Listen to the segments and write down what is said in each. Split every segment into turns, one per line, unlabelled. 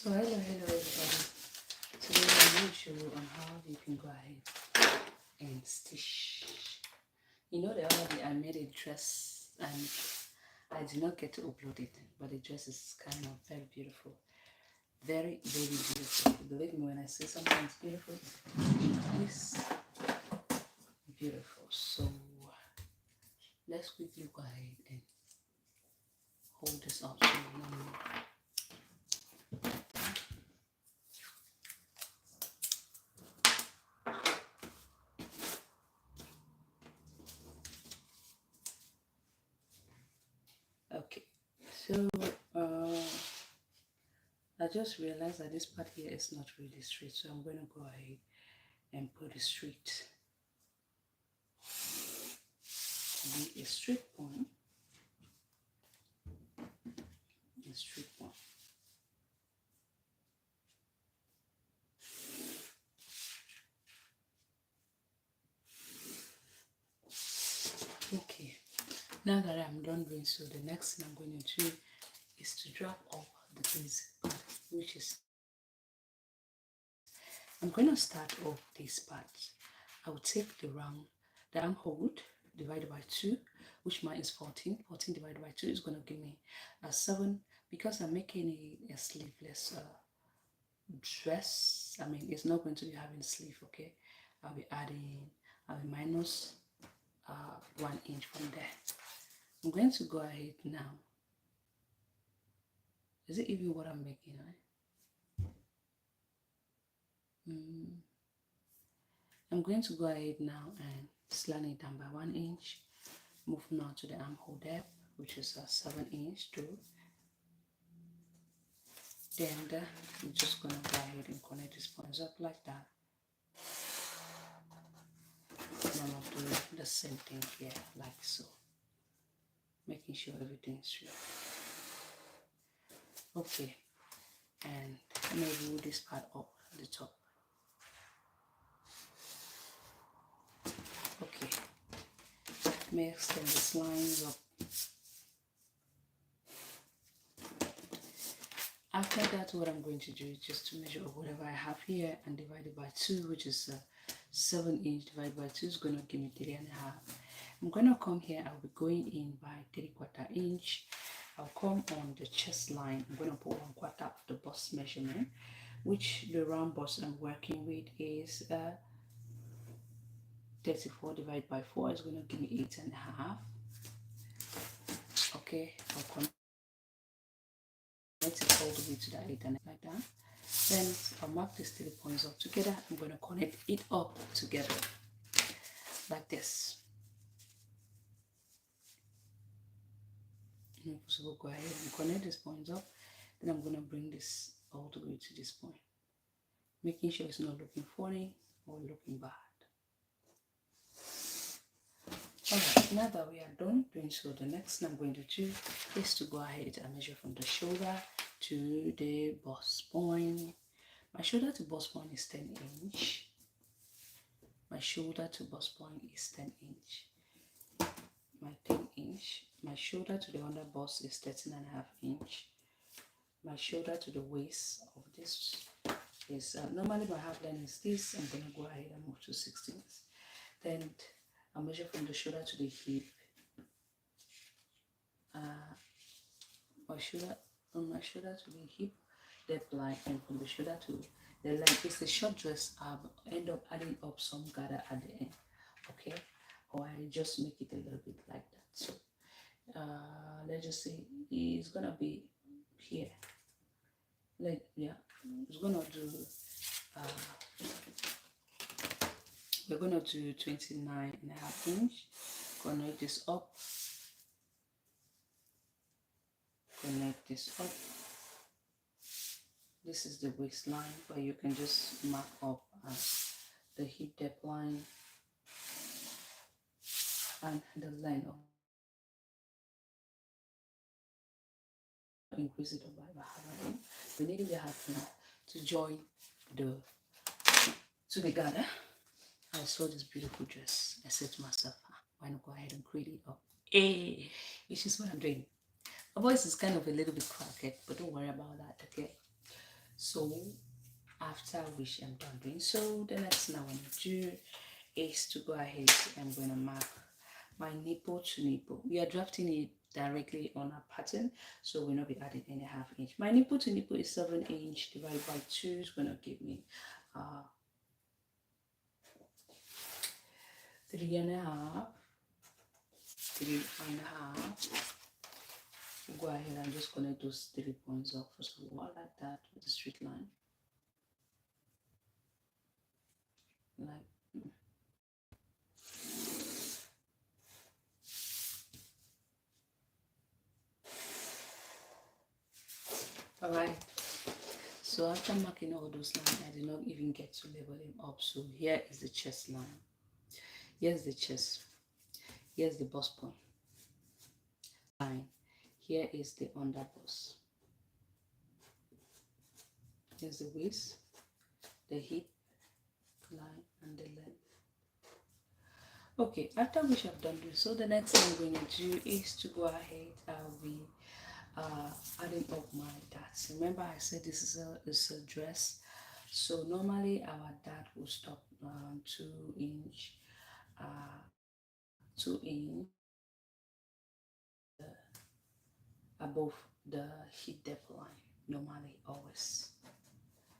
So hello everybody. Today I'm going to show you on how you can go ahead and stitch. You know the other day I made a dress and I did not get to upload it, but the dress is kind of very beautiful. Very, very beautiful. Believe me when I say something is beautiful, it is beautiful. So let's quickly go ahead and hold this up so you know. Okay, so I just realized that this part here is not really straight, so I'm going to go ahead and put it straight. Be a straight point, a straight point. Okay, now that I'm done doing so, the next thing I'm going to do is to drop off the basic part, which is I'm going to start off this part. I will take the arm hold divided by 2, which mine is 14. 14 divided by 2 is going to give me a 7. Because I'm making a sleeveless dress, I mean it's not going to be having sleeve. Okay, I'll be minus 1 inch from there. I'm going to go ahead now. Is it even what I'm making, right? I'm going to go ahead now and slant it down by 1 inch. Move now to the armhole depth, which is a 7 inch too. Then I'm just going to go ahead and connect these points up like that. And I'm going to do the same thing here, like so. Making sure everything is straight. Okay, and maybe move this part up at the top. Okay, may extend these lines up. After that, what I'm going to do is just to measure whatever I have here and divide it by 2, which is 7 inch divided by 2 is going to give me 3.5. I'm going to come here. I'll be going in by 3/4 inch. I'll come on the chest line. I'm going to put 1/4 of the bust measurement, which the round bust I'm working with is 34 divided by 4 is going to give me 8.5. Okay, I'll connect it all the way to that 8.5 like that. Then I'll mark these 3 points up together. I'm going to connect it up together like this. So we'll go ahead and connect these points up. Then I'm going to bring this all the way to this point, making sure it's not looking funny or looking bad. Alright, now that we are done doing so, the next thing I'm going to do is to go ahead and measure from the shoulder to the bust point. My shoulder to bust point is 10 inch. My shoulder to bust point is 10 inch. My 10 inch. My shoulder to the under bust is 13.5 inch. My shoulder to the waist of this is normally my half line is this. I'm going to go ahead and move to 16. Then I measure from the shoulder to the hip. My shoulder to the hip depth line, and from the shoulder to the line. It's a short dress. I'll end up adding up some gather at the end. Okay, or I just make it a little bit like that. So let's just say it's gonna be here. It's gonna do we're gonna do 29.5 inch. Connect this up, connect this up. This is the waistline, but you can just mark up the hip depth line and the length of. Increase it by half an inch. We need the half inch to join to the gather. I saw this beautiful dress. I said to myself, why not go ahead and create it up? Hey, which is what I'm doing. My voice is kind of a little bit cracked, but don't worry about that, okay? So after which I'm done doing so, the next thing I want to do is to go ahead. I'm going to mark my nipple to nipple. We are drafting it directly on our pattern, so we'll not be adding any half inch. My nipple to nipple is 7 inch divided by 2 is going to give me 3.5. 3.5. Go ahead and just connect those 3 points up first of all, like that, with a straight line. Like all right. So after marking all those lines, I did not even get to level them up. So here is the chest line. Here's the chest. Here's the bust point line. Here is the under bust. Here's the waist, the hip line, and the length. Okay, after which I've done this, so the next thing I'm going to do is to go ahead. I'll be adding up my darts. Remember, I said this is a dress, so normally our dart will stop 2 inch, 2 inch above the hip depth line. Normally, always.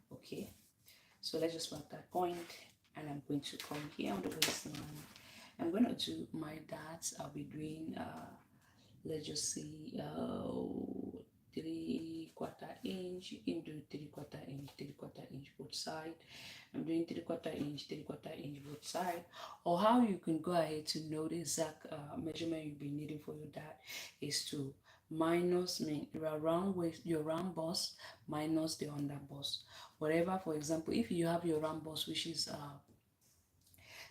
Okay, so let's just mark that point, and I'm going to come here on the waistline. I'm going to do my darts. I'll be doing let's just see 3/4 inch. You can do 3/4 inch, 3/4 inch both side. I'm doing 3/4 inch, 3/4 inch both side. Or how you can go ahead to know the exact measurement you'll be needing for your dart is to minus your round waist, your round bust minus the under bust. Whatever, for example, if you have your round bust which is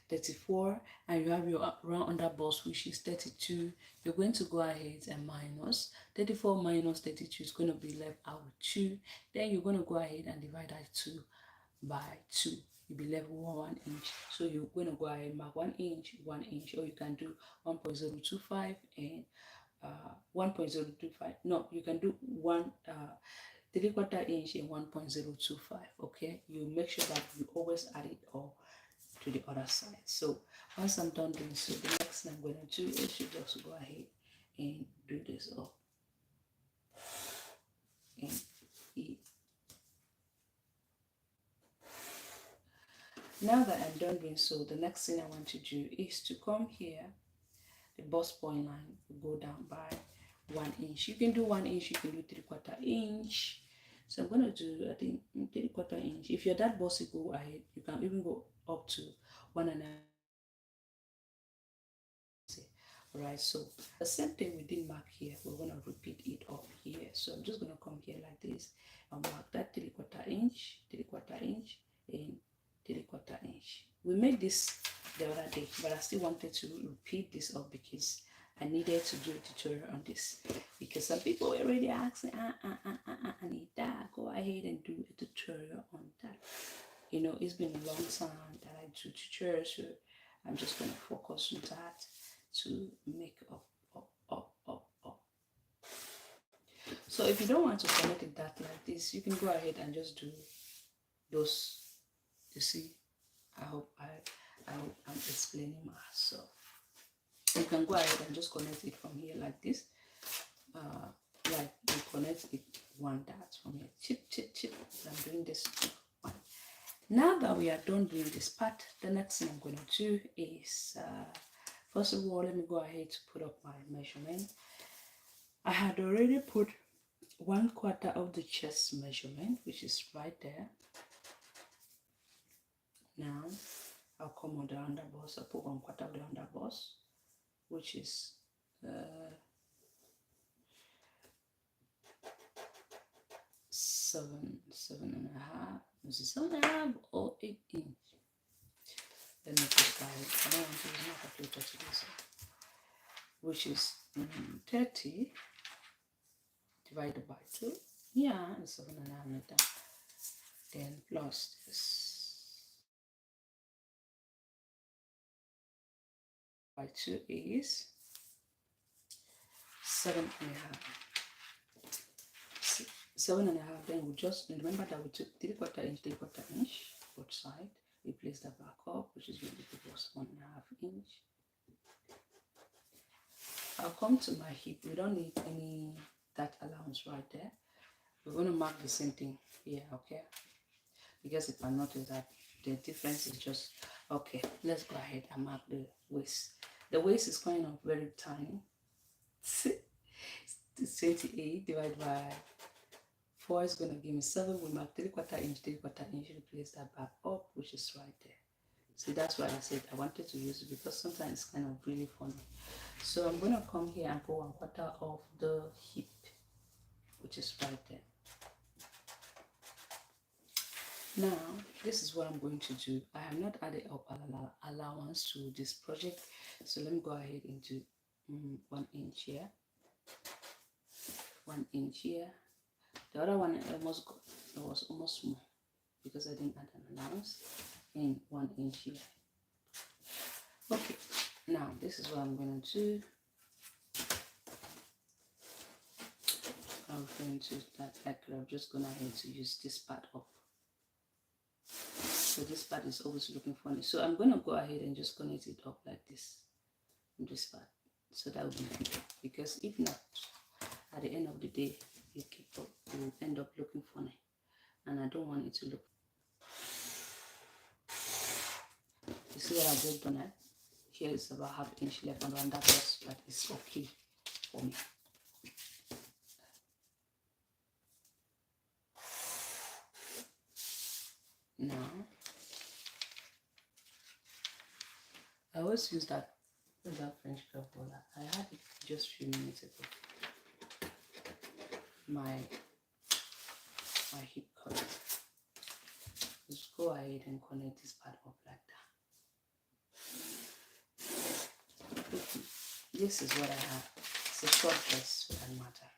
34 and you have your round under bust which is 32, you're going to go ahead and minus 34 minus 32 is going to be left out with 2. Then you're going to go ahead and divide that 2 by 2. You'll be left with 1 inch. So you're going to go ahead and mark 1 inch, 1 inch, or you can do 1.025 and 1.025. No, you can do 3/4 inch and 1.025. Okay, you make sure that you always add it all to the other side. So once I'm done doing so, the next thing I'm going to do is to just go ahead and do this up and eat. Now that I'm done doing so, the next thing I want to do is to come here. The bust point line will go down by 1 inch. You can do 1 inch, you can do 3/4 inch. So I'm going to do, I think, 3/4 inch. If you're that bossy, go ahead. You can even go up to 1.5. Alright, so the same thing we did mark here, we're going to repeat it up here. So I'm just going to come here like this and mark that 3/4 inch, 3/4 inch, and 3/4 inch. We made this the other day, but I still wanted to repeat this up because I needed to do a tutorial on this, because some people were already asking, Anita, go ahead and do a tutorial on that. You know, it's been a long time that I do tutorials, so I'm just going to focus on that to make up. So if you don't want to connect it that like this, you can go ahead and just do those. You see, I hope I'm explaining myself. You can go ahead and just connect it from here like this, like you connect it one dart from here. Chip. I'm doing this one. Now that we are done doing this part, the next thing I'm going to do is first of all, let me go ahead to put up my measurement. I had already put 1/4 of the chest measurement, which is right there. Now I'll come on the under bust. I'll put 1/4 of the under bust, which is 7.5. Is it 7.5 or 8 inch? Let me just buy it. I don't want to use my calculator to do so. Which is 30 divided by 2. Yeah, it's 7.5 meter. Then plus this by 2 is 7.5. 7.5. Then we just remember that we took 3/4 inch, 3/4 inch both side. We place that back up, which is going to give us 1.5 inch. I'll come to my hip. We don't need any that allowance right there. We're going to mark the same thing here, okay? Because if I notice that the difference is just okay, let's go ahead and mark the waist. The waist is kind of very tiny. It's 28 divided by 4 is going to give me 7. We mark 3/4 inch, 3/4 inch. Place that back up, which is right there. See, that's why I said I wanted to use it, because sometimes it's kind of really funny. So I'm going to come here and go 1/4 of the hip, which is right there. Now, this is what I'm going to do. I have not added up allowance to this project. So let me go ahead and do 1 inch here. 1 inch here. The other one was almost small because I didn't add an allowance. And 1 inch here. Okay, now this is what I'm going to do. I'm going to that I'm just going ahead to use this part up. So this part is always looking funny. So I'm going to go ahead and just connect it up like this. This part. So that will be good. Because if not, at the end of the day, you will end up looking funny. And I don't want it to look. You see what I just done? Here is about 1/2 inch left, and that is okay for me. Now, I always use that French curve roller. I had it just a few minutes ago. My hip cut. Just go ahead and connect this part up like that. This is what I have. It's a short dress for that matter.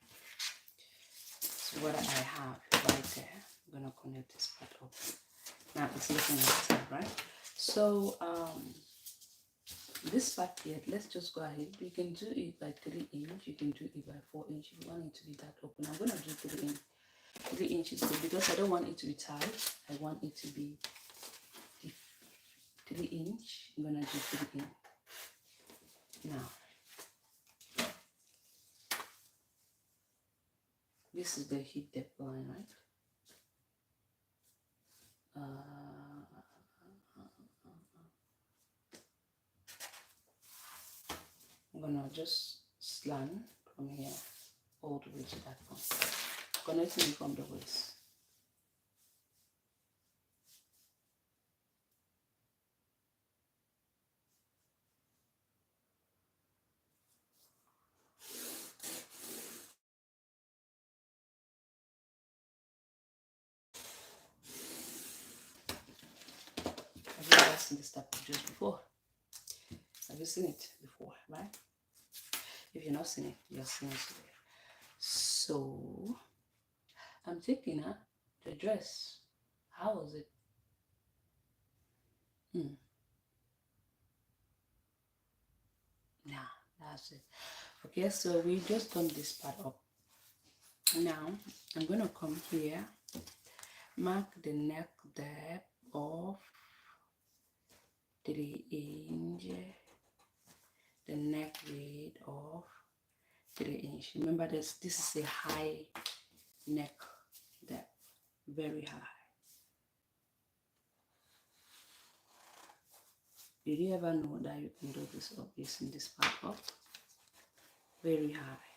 So what I have right there, I'm gonna connect this part up. Now it's looking like that, right? So this part here, let's just go ahead. You can do it by 3 inch, you can do it by 4 inch if you want it to be that open. I'm gonna do 3 inch. 3 inches because I don't want it to be tight. I want it to be 3 inch. I'm gonna do 3 inch. Now, this is the hip depth line, right? I'm gonna just slant from here all the way to that point, connecting it from the waist. Have you ever seen this type of dress before? Have you seen it before, right? If you're not seen it, you're seeing it today. So I'm taking the dress. How was it? Nah, that's it. Okay, so we just done this part up. Now I'm gonna come here, mark the neck depth of 3 inch, the neck width of 3 inch. Remember this is a high neck depth, very high. Did you ever know that you can do this up using this part up? Very high.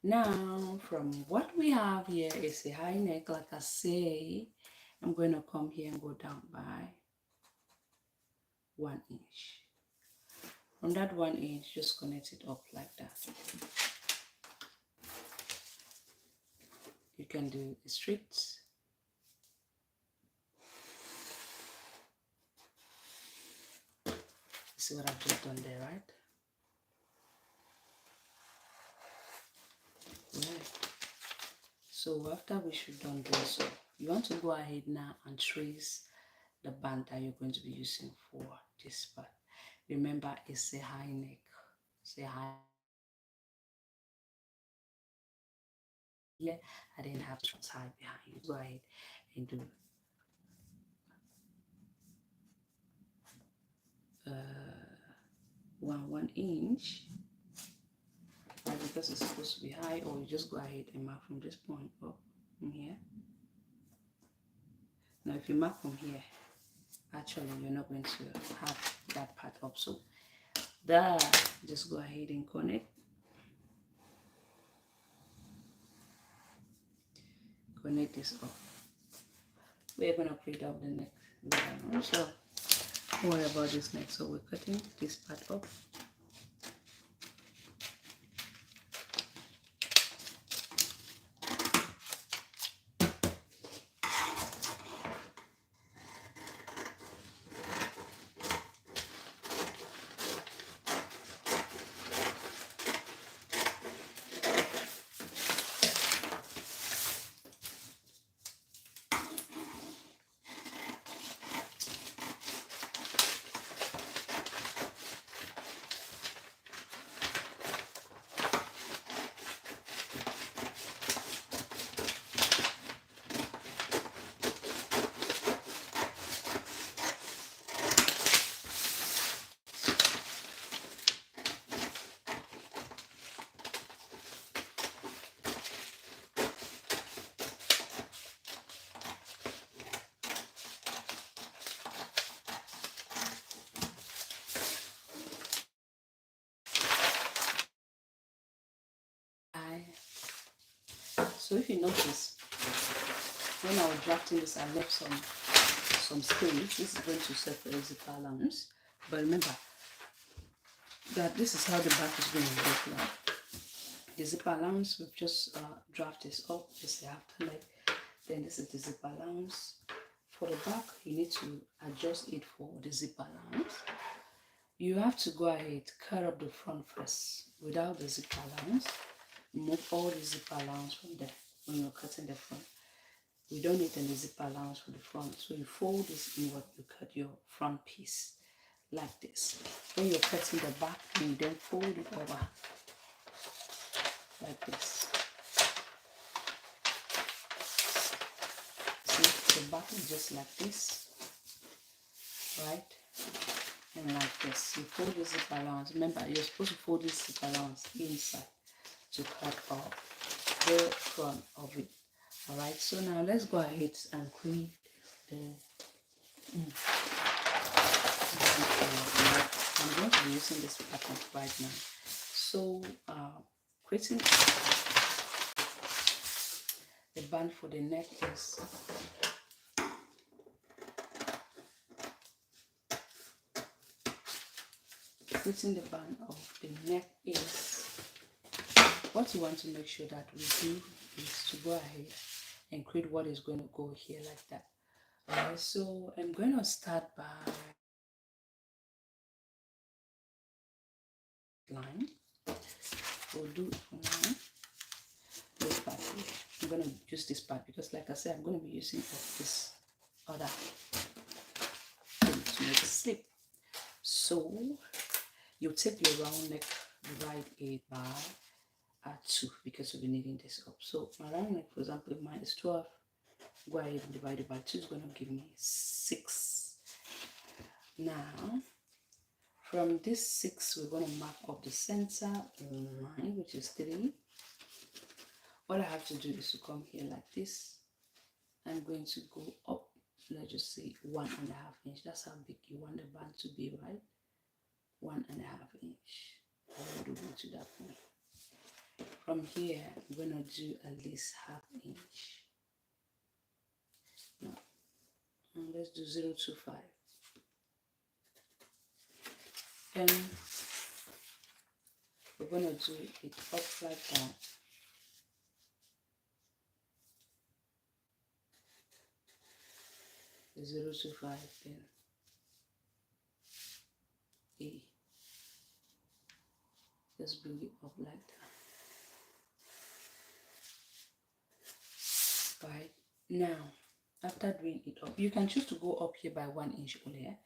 Now, from what we have here is a high neck, like I say, I'm going to come here and go down by 1 inch. From that 1 inch, just connect it up like that. You can do it straight. See what I've just done there, right? Right. So after we should done this, you want to go ahead now and trace the band that you're going to be using for this part. Remember, it's a high neck. It's a high here. I didn't have to tie behind. Go ahead and do 1 inch, right? Because it's supposed to be high, or you just go ahead and mark from this point up from here. Now if you mark from here, actually you're not going to have that part up, so that just go ahead and connect this up. We're going to create up the neck. So don't worry about this neck. So we're cutting this part up. So if you notice, when I was drafting this, I left some space. This is going to serve for the zipper allowance. But remember that this is how the back is going to look like. The zipper allowance, we've just drafted this up. This is the after leg. Then this is the zipper allowance. For the back, you need to adjust it for the zipper allowance. You have to go ahead, cut up the front first without the zipper allowance. Remove all the zipper allowance from there when you're cutting the front. We don't need any zipper allowance for the front, so you fold this inward. You cut your front piece like this. When you're cutting the back, you then fold it over like this. See, the back is just like this, right? And like this. You fold the zipper allowance. Remember, you're supposed to fold this zipper allowance inside to cut off the front of it. Alright, so now let's go ahead and create the I'm going to be using this pattern right now. So creating the band for the neck is creating the band of the neck is what you want to make sure that we do is to go ahead and create what is going to go here like that. Alright, so I'm going to start by line. We'll do it for now. This part here. I'm going to use this part because, like I said, I'm going to be using this other thing to make a slip. So you take your round neck, divide it by 2 because we'll be needing this up. So my round neck, for example, if mine is 12, go ahead and divide it by 2 is going to give me 6. Now, from this 6, we're going to mark up the center line, which is 3. What I have to do is to come here like this. I'm going to go up, let's just say 1.5 inch. That's how big you want the band to be, right? 1.5 inch. I will go to that point. From here, I'm going to do at least 0.5 inch. No. And let's do 0.25. Then we're going to do it up like that. The 0.25, then A. Just bring it up like that. Right now, after doing it up, you can choose to go up here by 1 inch only.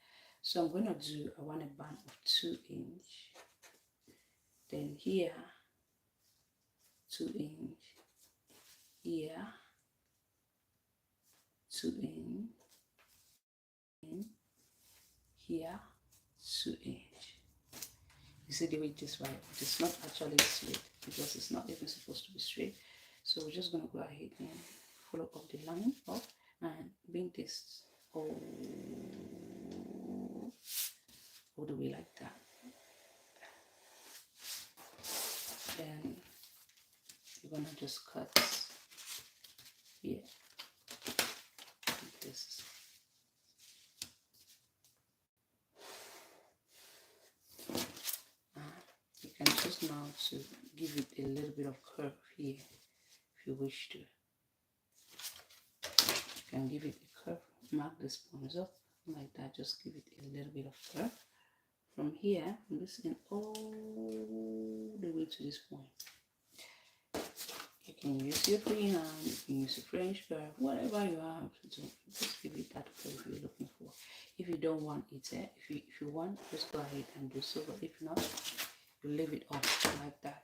So I'm going to do, I want a band of 2 inch. Then here, 2 inch. here to in here 2 inch. You see the way it is, right? It is not actually straight because it's not even supposed to be straight. So we're just going to go ahead and follow up the line up and bring this all the way like that. Then you're going to just cut here like this. You can choose now to give it a little bit of curve here if you wish to. You can give it a curve, mark the spoons up like that, just give it a little bit of curve. From here, from this end all the way to this point. You can use your free hand, you can use a French curve, whatever you have to do, just give it that curve you're looking for. If you don't want it, if you want, just go ahead and do so, but if not, you leave it off like that.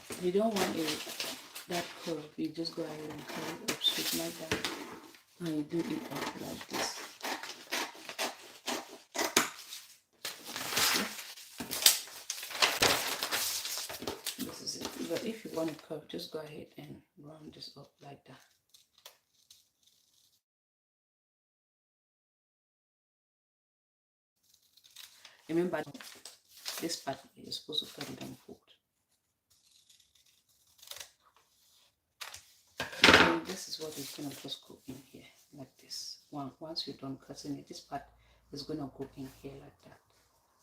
If you don't want that curve, you just go ahead and curve it up straight like that, and you do it up like this. This is it. But if you want a curve, just go ahead and round this up like that. Remember, this part you're supposed to cut it and fold. So this is what is going to just go in here like this. Once you're done cutting it, this part is going to go in here like that.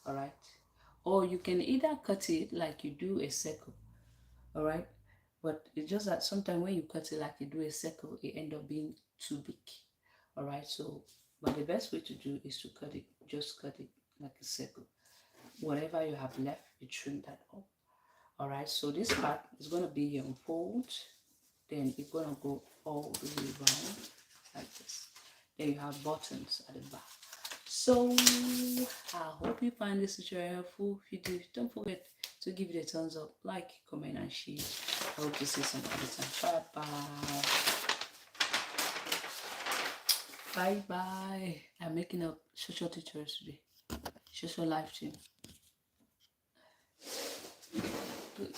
All right. Or you can either cut it like you do a circle. All right. But it's just that sometimes when you cut it like you do a circle, it ends up being too big. All right. So, but the best way to do is to cut it, just cut it like a circle. Whatever you have left, you trim that up. All right. So this part is going to be your unfold. Then it's going to go all the way around like this. Then you have buttons at the back. So I hope you find this tutorial helpful. If you do, don't forget to give it a thumbs up, like, comment, and share. I hope to see some other time. Bye bye. I'm making a social tutorials today. Social live stream. Good.